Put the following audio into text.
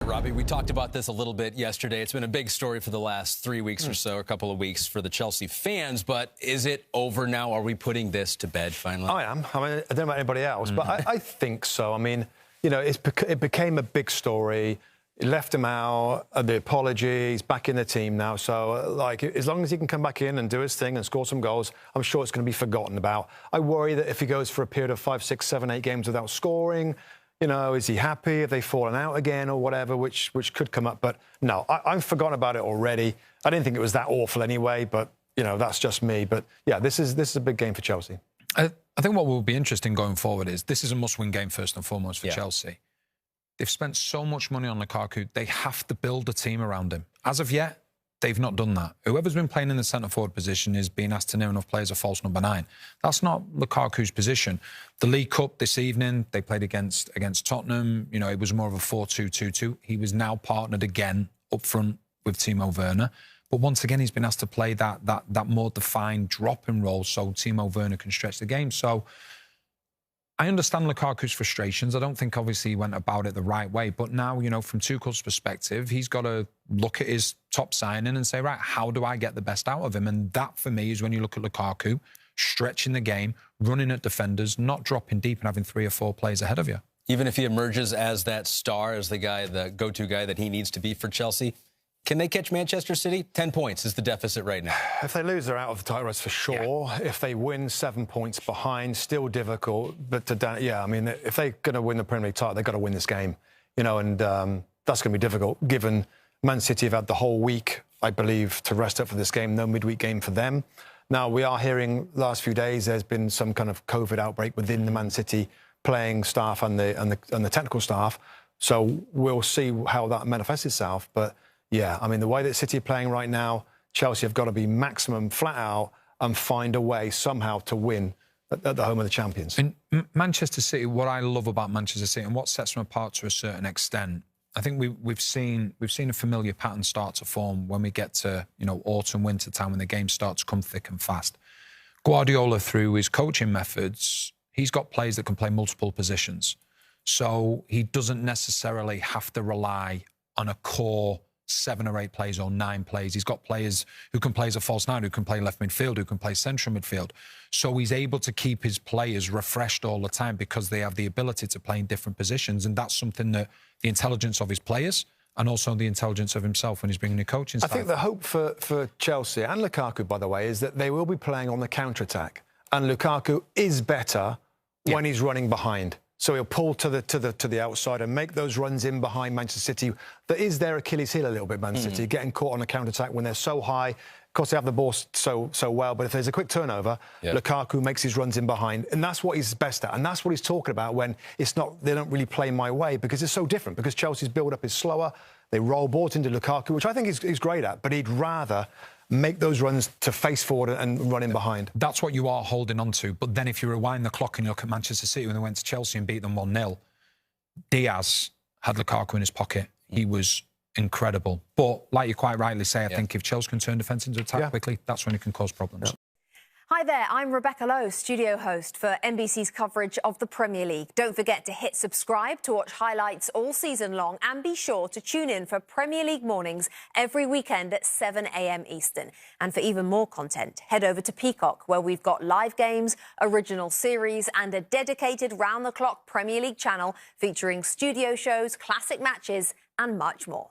Robbie, we talked about this a little bit yesterday. It's been a big story for the last 3 weeks or so, a couple of weeks for the Chelsea fans. But is it over now? Are we putting this to bed finally? I am. I mean, I don't know about anybody else, but I think so. I mean, you know, it became a big story. It left him out, the apologies, back in the team now. So, like, as long as he can come back in and do his thing and score some goals, I'm sure it's going to be forgotten about. I worry that if he goes for a period of 5, 6, 7, 8 games without scoring, you know, is he happy? Have they fallen out again or whatever, which could come up? But no, I've forgotten about it already. I didn't think it was that awful anyway, but, you know, that's just me. But, yeah, this is a big game for Chelsea. I think what will be interesting going forward is this is a must-win game first and foremost for Chelsea. They've spent so much money on Lukaku, they have to build a team around him. As of yet, they've not done that. Whoever's been playing in the centre-forward position is being asked to near enough play as a false number 9. That's not Lukaku's position. The League Cup this evening, they played against Tottenham. You know, it was more of a 4-2-2-2. He was now partnered again up front with Timo Werner. But once again, he's been asked to play that more defined drop-in role so Timo Werner can stretch the game. So I understand Lukaku's frustrations. I don't think, obviously, he went about it the right way. But now, you know, from Tuchel's perspective, he's got to look at his top signing and say, right, how do I get the best out of him? And that, for me, is when you look at Lukaku, stretching the game, running at defenders, not dropping deep and having 3 or 4 players ahead of you. Even if he emerges as that star, as the guy, the go-to guy that he needs to be for Chelsea, can they catch Manchester City? 10 points is the deficit right now. If they lose, they're out of the title race for sure. Yeah. If they win, 7 points behind, still difficult. But I mean, if they're going to win the Premier League title, they've got to win this game. You know, and that's going to be difficult, given Man City have had the whole week, I believe, to rest up for this game. No midweek game for them. Now, we are hearing last few days there's been some kind of COVID outbreak within the Man City playing staff and the technical staff. So we'll see how that manifests itself. But yeah, I mean, the way that City are playing right now, Chelsea have got to be maximum flat out and find a way somehow to win at the home of the champions. In Manchester City, what I love about Manchester City and what sets them apart to a certain extent, I think we've seen a familiar pattern start to form when we get to, you know, autumn, winter time, when the games start to come thick and fast. Guardiola, through his coaching methods, he's got players that can play multiple positions. So he doesn't necessarily have to rely on a core 7 or 8 players or 9 players. He's got players who can play as a false 9, who can play left midfield, who can play central midfield. So he's able to keep his players refreshed all the time because they have the ability to play in different positions. And that's something that the intelligence of his players and also the intelligence of himself when he's bringing a coaching staff. I think the hope for Chelsea and Lukaku, by the way, is that they will be playing on the counter-attack. And Lukaku is better when he's running behind. So he'll pull to the outside and make those runs in behind Manchester City. That is their Achilles heel a little bit, Man City, getting caught on a counter-attack when they're so high. Of course, they have the ball so well, but if there's a quick turnover, Lukaku makes his runs in behind. And that's what he's best at. And that's what he's talking about when it's not, they don't really play my way, because it's so different, because Chelsea's build-up is slower. They roll balls into Lukaku, which I think he's great at, but he'd rather make those runs to face forward and run in behind. That's what you are holding on to. But then if you rewind the clock and you look at Manchester City when they went to Chelsea and beat them 1-0, Diaz had Lukaku in his pocket. He was incredible. But like you quite rightly say, I think if Chelsea can turn defence into attack quickly, that's when it can cause problems. Hi there, I'm Rebecca Lowe, studio host for NBC's coverage of the Premier League. Don't forget to hit subscribe to watch highlights all season long, and be sure to tune in for Premier League mornings every weekend at 7 a.m. Eastern. And for even more content, head over to Peacock, where we've got live games, original series and a dedicated round-the-clock Premier League channel featuring studio shows, classic matches and much more.